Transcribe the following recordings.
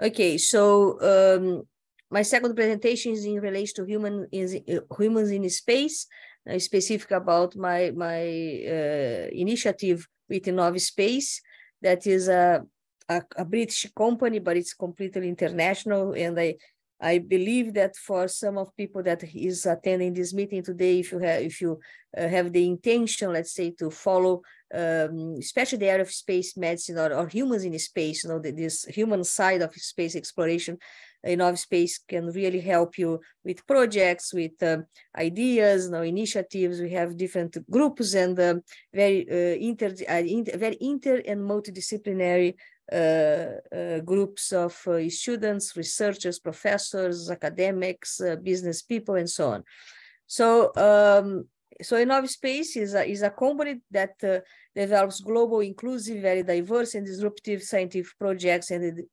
Okay, so my second presentation is in relation to humans in space, specific about my initiative with Innov Space. That is a British company, but it's completely international. And I believe that for some of people that is attending this meeting today, if you have the intention, let's say, to follow, especially the area of space medicine or humans in space, this human side of space exploration, Innov Space can really help you with projects, with ideas, initiatives. We have different groups and very inter and multidisciplinary groups of students, researchers, professors, academics, business people, and so on. So, so Innov Space is a company that develops global, inclusive, very diverse, and disruptive scientific projects and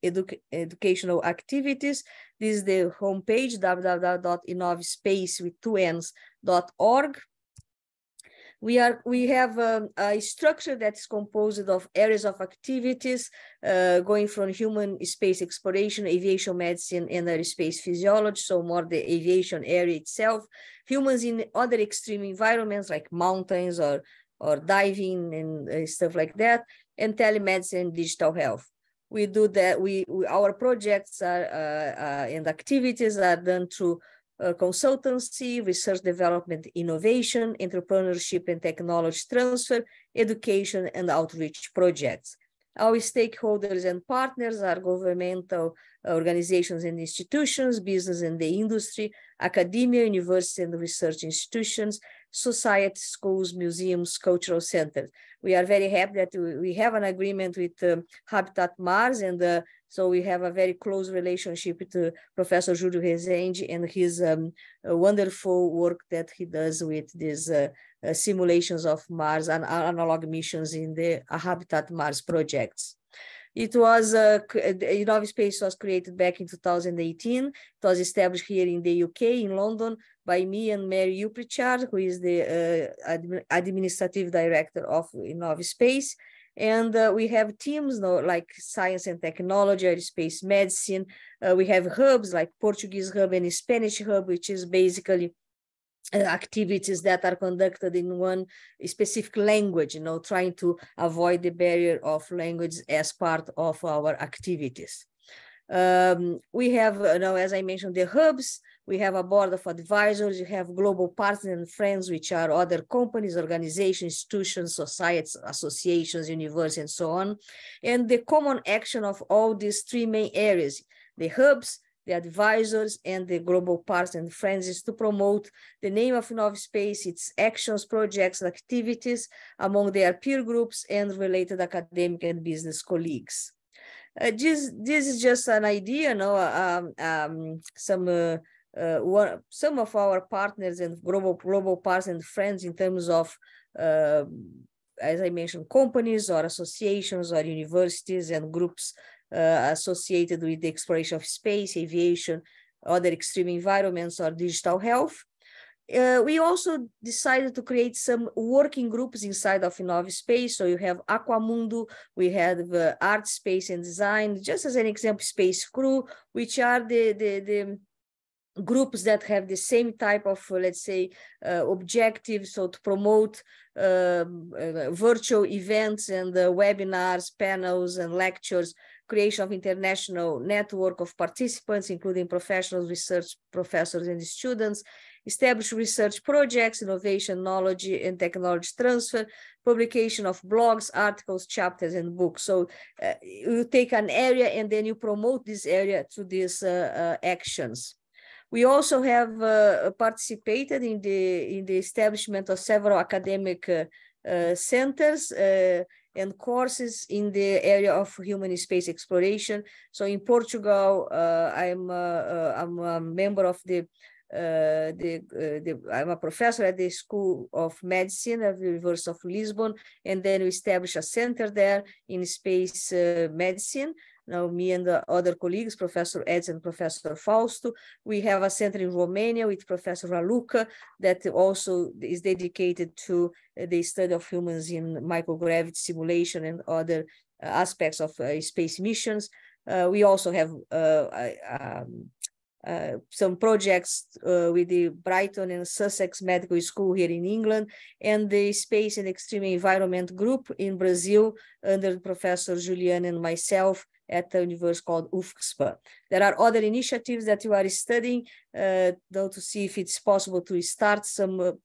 educational activities. This is the homepage, www.innovspace.org. We have a structure that is composed of areas of activities going from human space exploration, aviation medicine, and aerospace physiology, so more the aviation area itself, humans in other extreme environments like mountains or diving and stuff like that, and telemedicine and digital health. We do that. Our projects are and activities are done through consultancy, research development, innovation, entrepreneurship and technology transfer, education, and outreach projects. Our stakeholders and partners are governmental organizations and institutions, business and the industry, academia, university and research institutions, society, schools, museums, cultural centers. We are very happy that we have an agreement with Habitat Mars, and so we have a very close relationship with Professor Júlio Rezende and his wonderful work that he does with these simulations of Mars and analog missions in the Habitat Mars projects. It was, Innov Space was created back in 2018. It was established here in the UK, in London, by me and Mary Pritchard, who is the administrative director of Innov Space. And we have teams like science and technology, aerospace medicine. We have hubs like Portuguese hub and Spanish hub, which is basically activities that are conducted in one specific language, trying to avoid the barrier of language as part of our activities. We have, as I mentioned, the hubs. We have a board of advisors. You have global partners and friends, which are other companies, organizations, institutions, societies, associations, universities, and so on. And the common action of all these three main areas, the hubs, the advisors, and the global partners and friends, is to promote the name of Innov Space, its actions, projects, and activities among their peer groups and related academic and business colleagues. This is just an idea, some of our partners and global partners and friends in terms of, as I mentioned, companies or associations or universities and groups associated with the exploration of space, aviation, other extreme environments, or digital health. We also decided to create some working groups inside of Innov Space. So you have Aquamundo, we have Art, Space and Design, just as an example, Space Crew, which are the groups that have the same type of, let's say, objectives, so to promote virtual events and webinars, panels and lectures, creation of international network of participants, including professionals, research professors and students, establish research projects, innovation, knowledge and technology transfer, publication of blogs, articles, chapters, and books. So you take an area and then you promote this area through these actions. We also have participated in the establishment of several academic centers and courses in the area of human space exploration. So in Portugal, I'm a member of I'm a professor at the School of Medicine at the University of Lisbon, and then we established a center there in space medicine. Now, me and the other colleagues, Professor Eds and Professor Fausto, we have a center in Romania with Professor Raluca that also is dedicated to the study of humans in microgravity simulation and other aspects of space missions. We also have some projects with the Brighton and Sussex Medical School here in England, and the Space and Extreme Environment Group in Brazil under Professor Juliana and myself at the university called UFSPA. There are other initiatives that you are studying, though, to see if it's possible to start some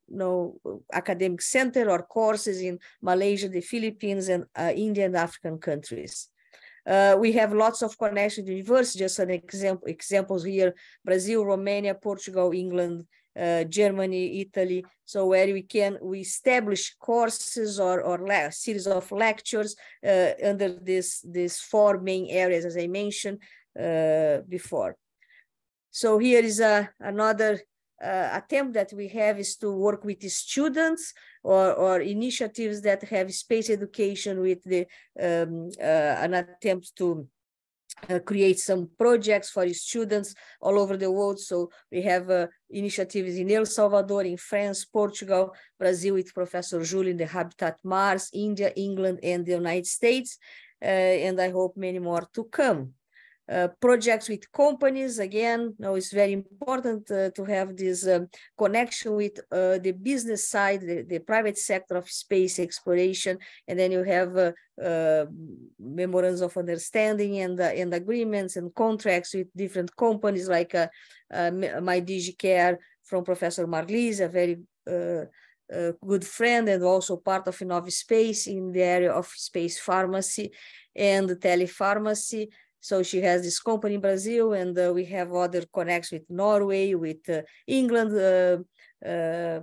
academic center or courses in Malaysia, the Philippines, and India and African countries. We have lots of connections to universities, just an examples here: Brazil, Romania, Portugal, England, Germany, Italy. So where we establish courses or series of lectures under these four main areas, as I mentioned before. So here is another attempt that we have is to work with the students or initiatives that have space education with an attempt to create some projects for students all over the world. So we have initiatives in El Salvador, in France, Portugal, Brazil with Professor Julio in the Habitat Mars, India, England, and the United States, and I hope many more to come. Projects with companies, again, it's very important to have this connection with the business side, the private sector of space exploration, and then you have memorandums of understanding and agreements and contracts with different companies like My DigiCare from Professor Marlies, a very good friend and also part of InnovSpace in the area of space pharmacy and telepharmacy. So she has this company in Brazil, and we have other connections with Norway, with England,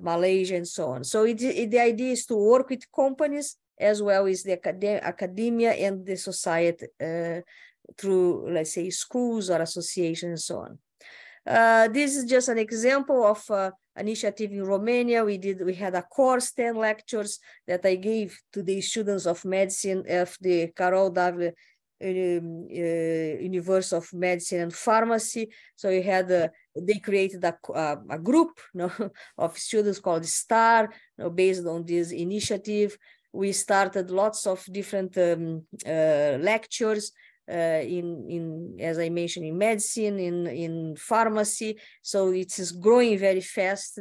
Malaysia, and so on. So the idea is to work with companies as well as the academia and the society through, let's say, schools or associations and so on. This is just an example of initiative in Romania. We had a course, 10 lectures that I gave to the students of medicine of the Carol W. University of Medicine and Pharmacy. So we had they created a group of students called STAR based on this initiative. We started lots of different lectures in, as I mentioned, in medicine, in pharmacy. So it is growing very fast,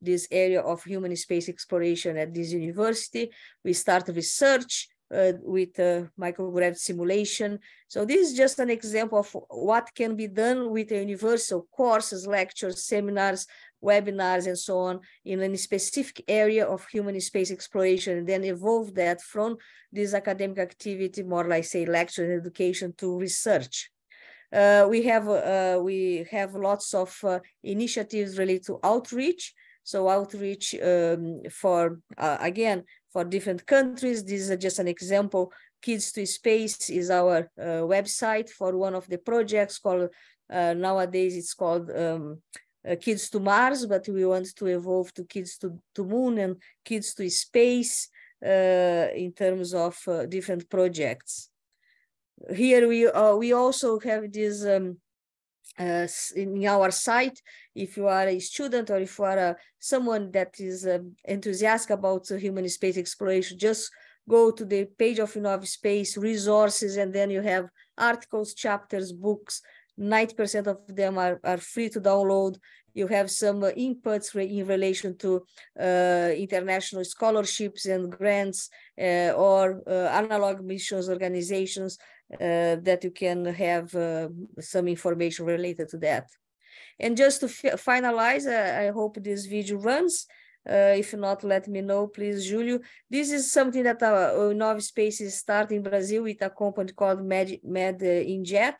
this area of human space exploration at this university. We started research with microgravity simulation. So this is just an example of what can be done with a universal courses, lectures, seminars, webinars, and so on in a specific area of human space exploration, and then evolve that from this academic activity, more like say lecture and education, to research. We have lots of initiatives related to outreach. So outreach for, again, for different countries. This is just an example. Kids to Space is our website for one of the projects called, nowadays it's called Kids to Mars, but we want to evolve to Kids to Moon and Kids to Space in terms of different projects. Here we also have this in our site. If you are a student or if you are someone that is enthusiastic about human space exploration, just go to the page of InnovSpace resources, and then you have articles, chapters, books. 90% of them are free to download. You have some inputs in relation to international scholarships and grants or analog missions organizations that you can have some information related to that. And just to finalize, I hope this video runs. If not, let me know, please, Julio. This is something that InnovSpace is starting in Brazil with a company called Event-Dec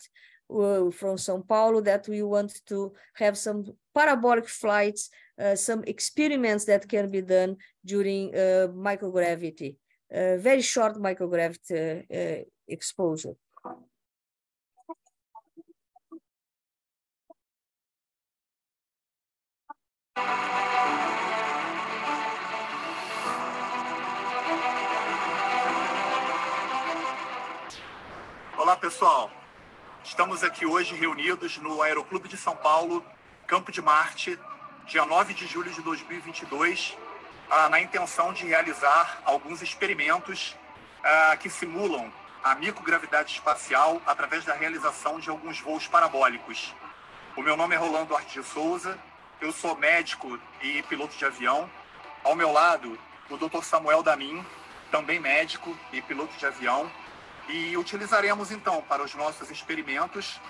from São Paulo, that we want to have some parabolic flights, some experiments that can be done during microgravity, very short microgravity exposure. Olá, pessoal. Estamos aqui hoje reunidos no Aeroclube de São Paulo, Campo de Marte, dia 9 de julho de 2022, na intenção de realizar alguns experimentos que simulam a microgravidade espacial através da realização de alguns voos parabólicos. O meu nome é Rolando Arte de Souza, eu sou médico e piloto de avião. Ao meu lado, o Dr. Samuel Damin, também médico e piloto de avião. E utilizaremos, então, para os nossos experimentos,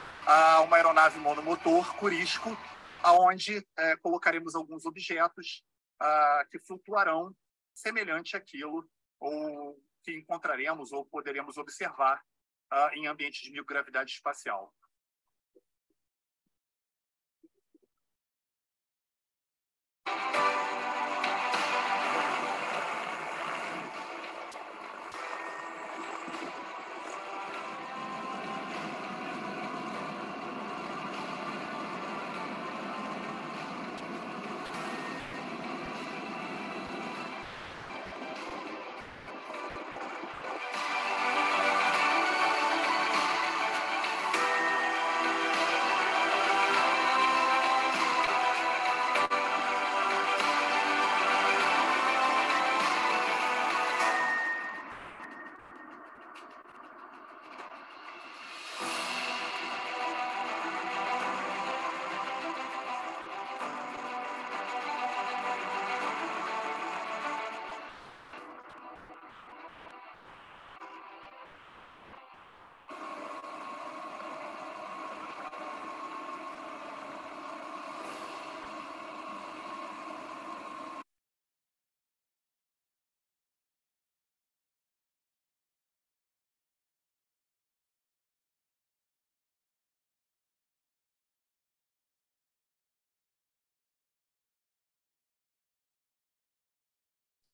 uma aeronave monomotor Curisco, onde colocaremos alguns objetos que flutuarão semelhante àquilo ou que encontraremos ou poderemos observar em ambiente de microgravidade espacial.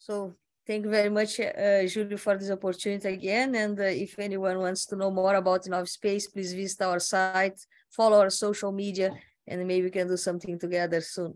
So thank you very much, Julio, for this opportunity again. And if anyone wants to know more about Innovspace, please visit our site, follow our social media, and maybe we can do something together soon.